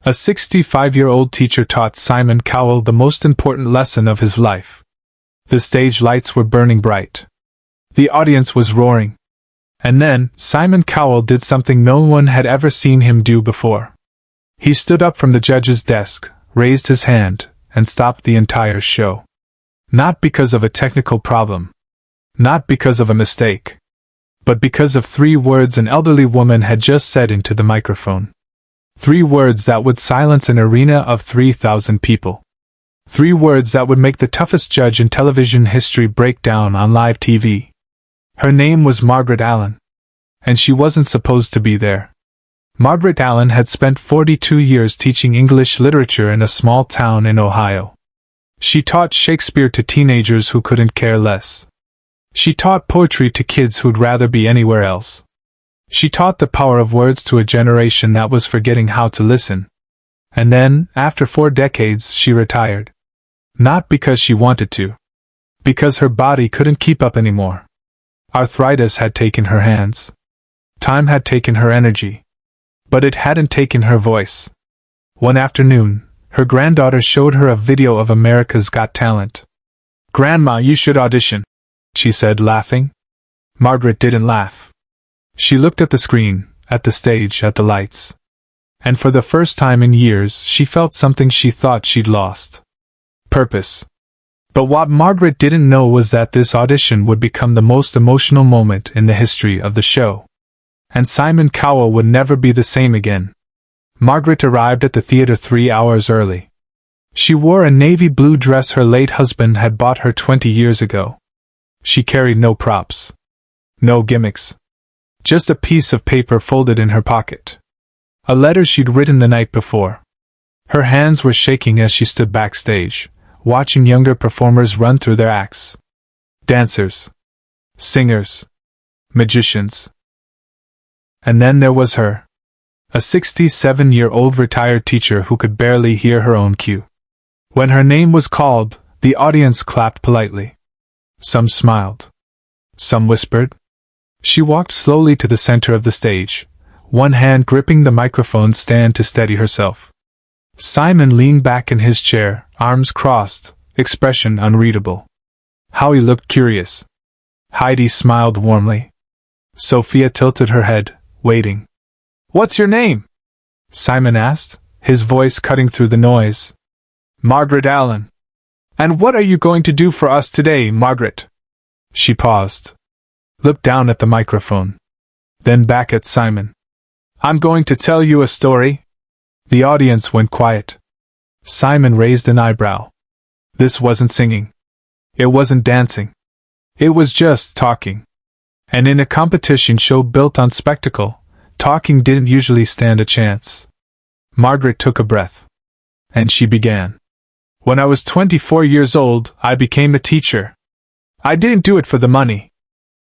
A 65-year-old teacher taught Simon Cowell the most important lesson of his life. The stage lights were burning bright. The audience was roaring. And then, Simon Cowell did something no one had ever seen him do before. He stood up from the judge's desk, raised his hand, and stopped the entire show. Not because of a technical problem. Not because of a mistake. But because of 3 words an elderly woman had just said into the microphone. 3 words that would silence an arena of 3,000 people. 3 words that would make the toughest judge in television history break down on live TV. Her name was Margaret Allen. And she wasn't supposed to be there. Margaret Allen had spent 42 years teaching English literature in a small town in Ohio. She taught Shakespeare to teenagers who couldn't care less. She taught poetry to kids who'd rather be anywhere else. She taught the power of words to a generation that was forgetting how to listen. And then, after 4 decades, she retired. Not because she wanted to. Because her body couldn't keep up anymore. Arthritis had taken her hands. Time had taken her energy. But it hadn't taken her voice. One afternoon, her granddaughter showed her a video of America's Got Talent. "Grandma, you should audition," she said, laughing. Margaret didn't laugh. She looked at the screen, at the stage, at the lights. And for the first time in years, she felt something she thought she'd lost. Purpose. But what Margaret didn't know was that this audition would become the most emotional moment in the history of the show. And Simon Cowell would never be the same again. Margaret arrived at the theater 3 hours early. She wore a navy blue dress her late husband had bought her 20 years ago. She carried no props. No gimmicks. Just a piece of paper folded in her pocket. A letter she'd written the night before. Her hands were shaking as she stood backstage, watching younger performers run through their acts. Dancers. Singers. Magicians. And then there was her. A 67-year-old retired teacher who could barely hear her own cue. When her name was called, the audience clapped politely. Some smiled. Some whispered. She walked slowly to the center of the stage, one hand gripping the microphone stand to steady herself. Simon leaned back in his chair, arms crossed, expression unreadable. Howie looked curious. Heidi smiled warmly. Sophia tilted her head, waiting. "What's your name?" Simon asked, his voice cutting through the noise. "Margaret Allen." "And what are you going to do for us today, Margaret?" She paused. Looked down at the microphone. Then back at Simon. "I'm going to tell you a story." The audience went quiet. Simon raised an eyebrow. This wasn't singing. It wasn't dancing. It was just talking. And in a competition show built on spectacle, talking didn't usually stand a chance. Margaret took a breath. And she began. "When I was 24 years old, I became a teacher. I didn't do it for the money.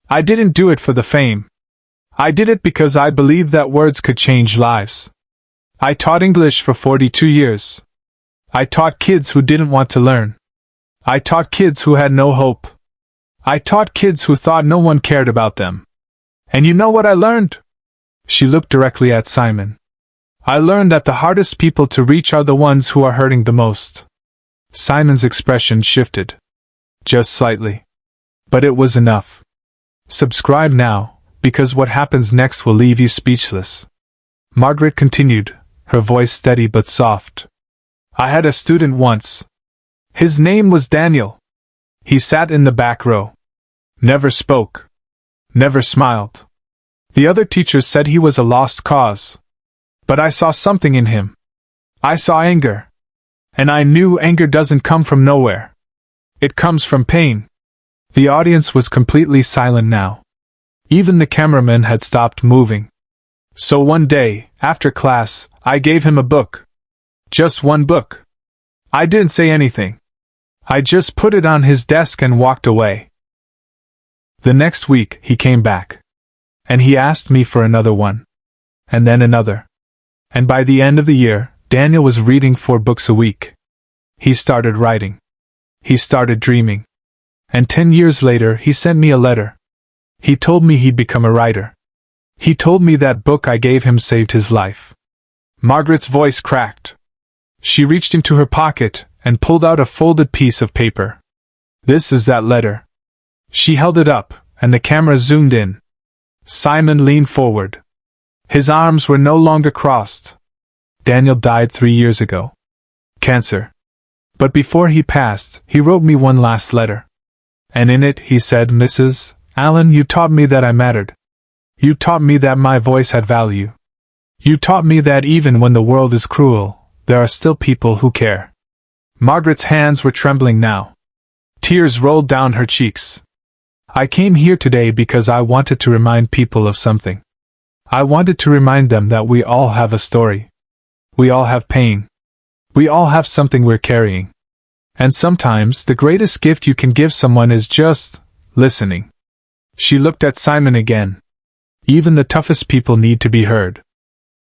I didn't do it for the fame. I did it because I believed that words could change lives. I taught English for 42 years. I taught kids who didn't want to learn. I taught kids who had no hope. I taught kids who thought no one cared about them. And you know what I learned?" She looked directly at Simon. "I learned that the hardest people to reach are the ones who are hurting the most." Simon's expression shifted. Just slightly. But it was enough. Subscribe now, because what happens next will leave you speechless. Margaret continued, her voice steady but soft. "I had a student once. His name was Daniel. He sat in the back row. Never spoke. Never smiled. The other teachers said he was a lost cause. But I saw something in him. I saw anger. And I knew anger doesn't come from nowhere. It comes from pain." The audience was completely silent now. Even the cameraman had stopped moving. "So one day, after class, I gave him a book. Just one book. I didn't say anything. I just put it on his desk and walked away. The next week, he came back. And he asked me for another one. And then another. And by the end of the year, Daniel was reading 4 books a week. He started writing. He started dreaming. And 10 years later, he sent me a letter. He told me he'd become a writer. He told me that book I gave him saved his life. Margaret's voice cracked. She reached into her pocket and pulled out a folded piece of paper. This is that letter. She held it up, and the camera zoomed in. Simon leaned forward. His arms were no longer crossed. Daniel died 3 years ago. Cancer. But before he passed, he wrote me one last letter. And in it he said, Mrs. Allen, you taught me that I mattered. You taught me that my voice had value. You taught me that even when the world is cruel, there are still people who care. Margaret's hands were trembling now. Tears rolled down her cheeks. I came here today because I wanted to remind people of something. I wanted to remind them that we all have a story. We all have pain. We all have something we're carrying. And sometimes the greatest gift you can give someone is just listening. She looked at Simon again. Even the toughest people need to be heard.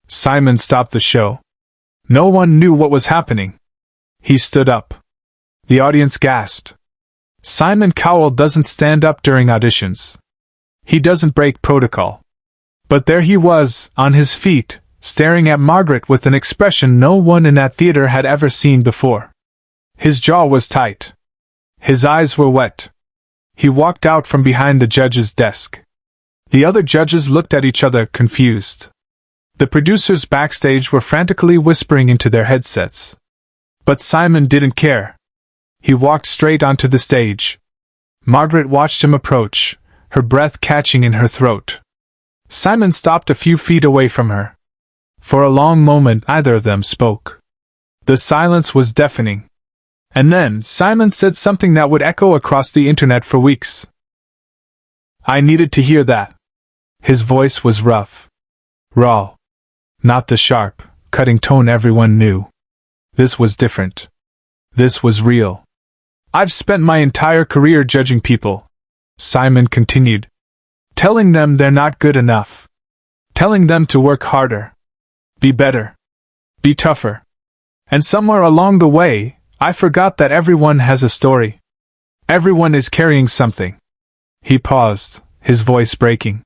Simon stopped the show. No one knew what was happening. He stood up. The audience gasped. Simon Cowell doesn't stand up during auditions. He doesn't break protocol. But there he was, on his feet, staring at Margaret with an expression no one in that theater had ever seen before. His jaw was tight. His eyes were wet. He walked out from behind the judge's desk. The other judges looked at each other, confused. The producers backstage were frantically whispering into their headsets. But Simon didn't care. He walked straight onto the stage. Margaret watched him approach, her breath catching in her throat. Simon stopped a few feet away from her. For a long moment neither of them spoke. The silence was deafening. And then Simon said something that would echo across the internet for weeks. I needed to hear that. His voice was rough. Raw. Not the sharp, cutting tone everyone knew. This was different. This was real. I've spent my entire career judging people, Simon continued. Telling them they're not good enough. Telling them to work harder. Be better. Be tougher. And somewhere along the way, I forgot that everyone has a story. Everyone is carrying something. He paused, his voice breaking.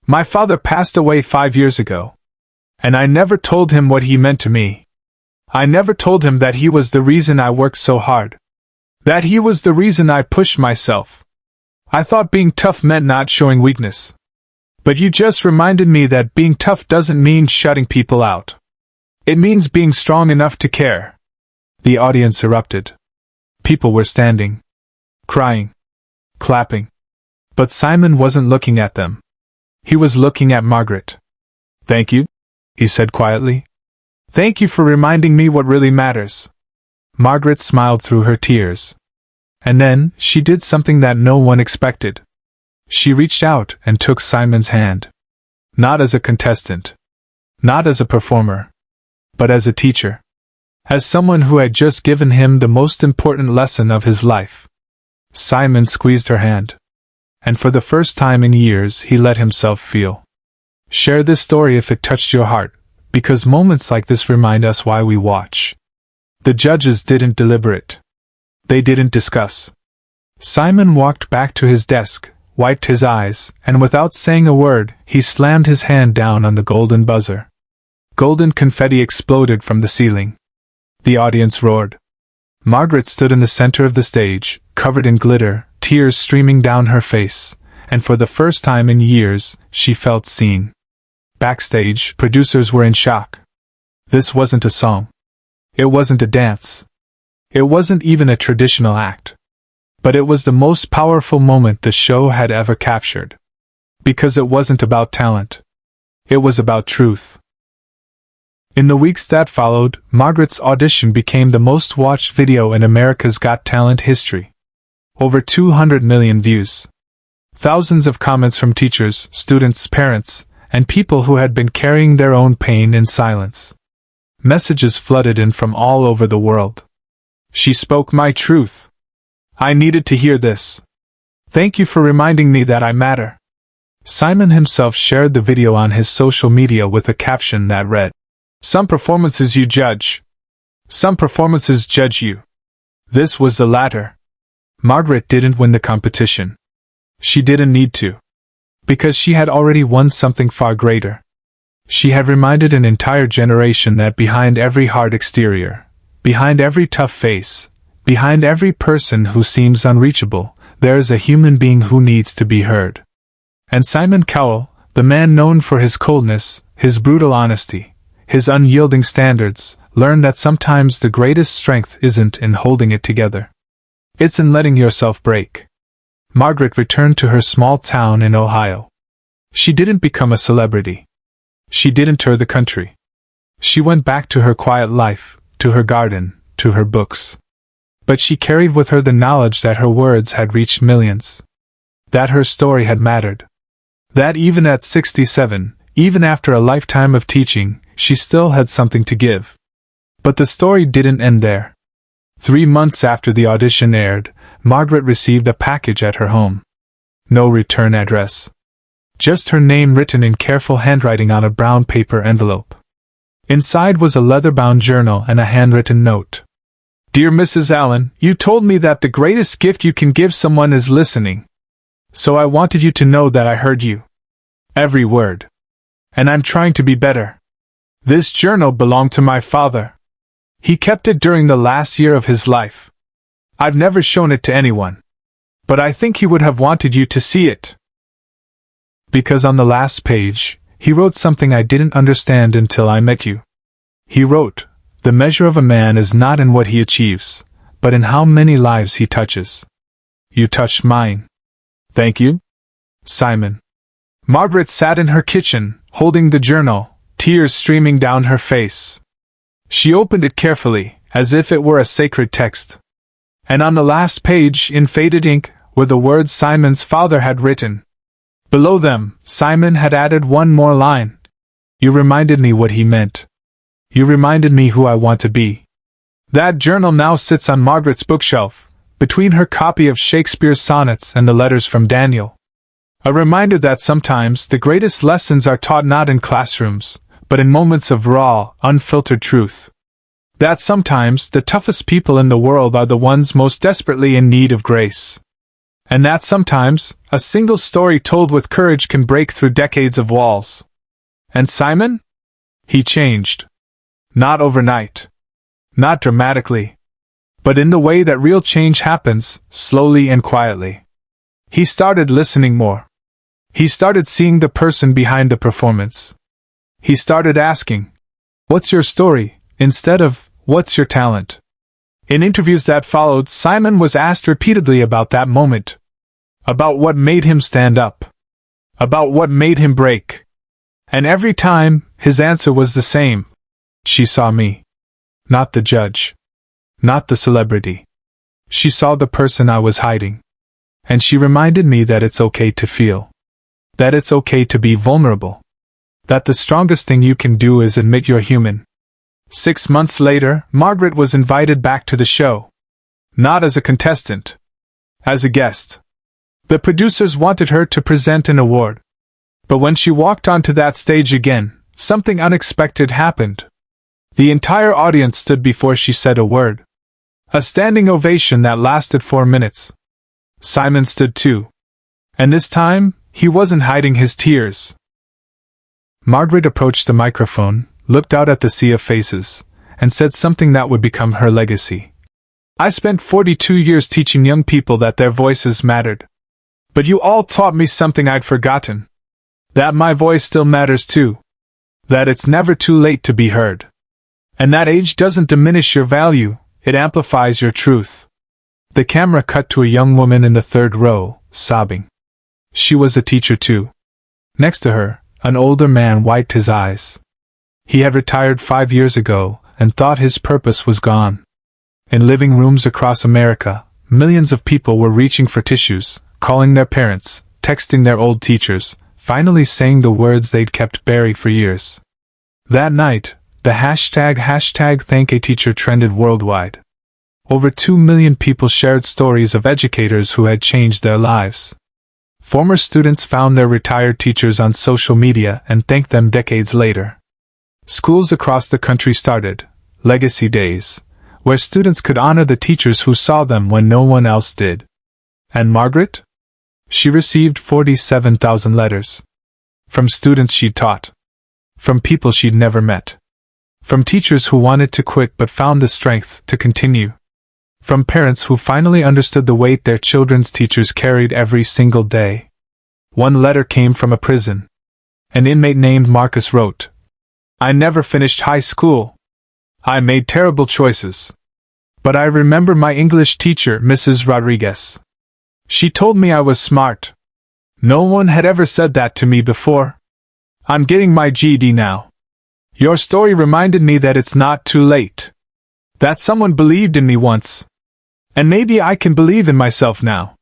My father passed away 5 years ago. And I never told him what he meant to me. I never told him that he was the reason I worked so hard. That he was the reason I pushed myself. I thought being tough meant not showing weakness. But you just reminded me that being tough doesn't mean shutting people out. It means being strong enough to care. The audience erupted. People were standing, crying, clapping. But Simon wasn't looking at them. He was looking at Margaret. Thank you, he said quietly. Thank you for reminding me what really matters. Margaret smiled through her tears. And then, she did something that no one expected. She reached out and took Simon's hand. Not as a contestant. Not as a performer. But as a teacher. As someone who had just given him the most important lesson of his life. Simon squeezed her hand. And for the first time in years he let himself feel. Share this story if it touched your heart, because moments like this remind us why we watch. The judges didn't deliberate. They didn't discuss. Simon walked back to his desk, wiped his eyes, and without saying a word, he slammed his hand down on the golden buzzer. Golden confetti exploded from the ceiling. The audience roared. Margaret stood in the center of the stage, covered in glitter, tears streaming down her face, and for the first time in years, she felt seen. Backstage, producers were in shock. This wasn't a song. It wasn't a dance. It wasn't even a traditional act. But it was the most powerful moment the show had ever captured. Because it wasn't about talent. It was about truth. In the weeks that followed, Margaret's audition became the most watched video in America's Got Talent history. Over 200 million views. Thousands of comments from teachers, students, parents, and people who had been carrying their own pain in silence. Messages flooded in from all over the world. She spoke my truth. I needed to hear this. Thank you for reminding me that I matter. Simon himself shared the video on his social media with a caption that read, Some performances you judge. Some performances judge you. This was the latter. Margaret didn't win the competition. She didn't need to. Because she had already won something far greater. She had reminded an entire generation that behind every hard exterior, behind every tough face, behind every person who seems unreachable, there is a human being who needs to be heard. And Simon Cowell, the man known for his coldness, his brutal honesty, his unyielding standards, learned that sometimes the greatest strength isn't in holding it together. It's in letting yourself break. Margaret returned to her small town in Ohio. She didn't become a celebrity. She didn't tour the country. She went back to her quiet life, to her garden, to her books. But she carried with her the knowledge that her words had reached millions. That her story had mattered. That even at 67, even after a lifetime of teaching, she still had something to give. But the story didn't end there. 3 months after the audition aired, Margaret received a package at her home. No return address. Just her name written in careful handwriting on a brown paper envelope. Inside was a leather-bound journal and a handwritten note. Dear Mrs. Allen, you told me that the greatest gift you can give someone is listening. So I wanted you to know that I heard you. Every word. And I'm trying to be better. This journal belonged to my father. He kept it during the last year of his life. I've never shown it to anyone. But I think he would have wanted you to see it. Because on the last page, he wrote something I didn't understand until I met you. He wrote, the measure of a man is not in what he achieves, but in how many lives he touches. You touched mine. Thank you, Simon. Margaret sat in her kitchen, holding the journal, tears streaming down her face. She opened it carefully, as if it were a sacred text. And on the last page, in faded ink, were the words Simon's father had written. Below them, Simon had added one more line. You reminded me what he meant. You reminded me who I want to be. That journal now sits on Margaret's bookshelf, between her copy of Shakespeare's sonnets and the letters from Daniel. A reminder that sometimes the greatest lessons are taught not in classrooms, but in moments of raw, unfiltered truth. That sometimes the toughest people in the world are the ones most desperately in need of grace. And that sometimes a single story told with courage can break through decades of walls. And Simon? He changed. Not overnight. Not dramatically. But in the way that real change happens, slowly and quietly. He started listening more. He started seeing the person behind the performance. He started asking, "What's your story?" instead of, "What's your talent?" In interviews that followed, Simon was asked repeatedly about that moment. About what made him stand up. About what made him break. And every time, his answer was the same. She saw me. Not the judge. Not the celebrity. She saw the person I was hiding. And she reminded me that it's okay to feel. That it's okay to be vulnerable. That the strongest thing you can do is admit you're human. 6 months later, Margaret was invited back to the show. Not as a contestant. As a guest. The producers wanted her to present an award. But when she walked onto that stage again, something unexpected happened. The entire audience stood before she said a word. A standing ovation that lasted 4 minutes. Simon stood too. And this time, he wasn't hiding his tears. Margaret approached the microphone, looked out at the sea of faces, and said something that would become her legacy. I spent 42 years teaching young people that their voices mattered. But you all taught me something I'd forgotten. That my voice still matters too. That it's never too late to be heard. And that age doesn't diminish your value, it amplifies your truth. The camera cut to a young woman in the third row, sobbing. She was a teacher too. Next to her, an older man wiped his eyes. He had retired 5 years ago, and thought his purpose was gone. In living rooms across America, millions of people were reaching for tissues, calling their parents, texting their old teachers, finally saying the words they'd kept buried for years. That night, the hashtag #ThankATeacher trended worldwide. Over 2 million people shared stories of educators who had changed their lives. Former students found their retired teachers on social media and thanked them decades later. Schools across the country started Legacy Days, where students could honor the teachers who saw them when no one else did. And Margaret? She received 47,000 letters. From students she taught. from people she'd never met. From teachers who wanted to quit but found the strength to continue. From parents who finally understood the weight their children's teachers carried every single day. One letter came from a prison. An inmate named Marcus wrote, "I never finished high school. I made terrible choices. But I remember my English teacher, Mrs. Rodriguez. She told me I was smart. No one had ever said that to me before. I'm getting my GED now. Your story reminded me that it's not too late. That someone believed in me once. And maybe I can believe in myself now."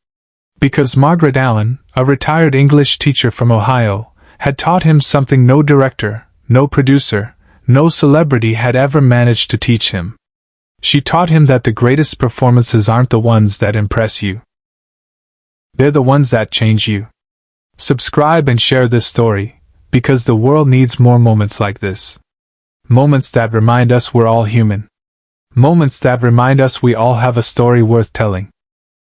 Because Margaret Allen, a retired English teacher from Ohio, had taught him something no director, no producer, no celebrity had ever managed to teach him. She taught him that the greatest performances aren't the ones that impress you. They're the ones that change you. Subscribe and share this story, because the world needs more moments like this. Moments that remind us we're all human. Moments that remind us we all have a story worth telling.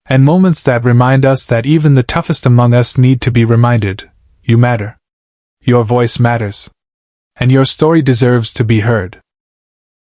And moments that remind us that even the toughest among us need to be reminded, you matter. Your voice matters. And your story deserves to be heard.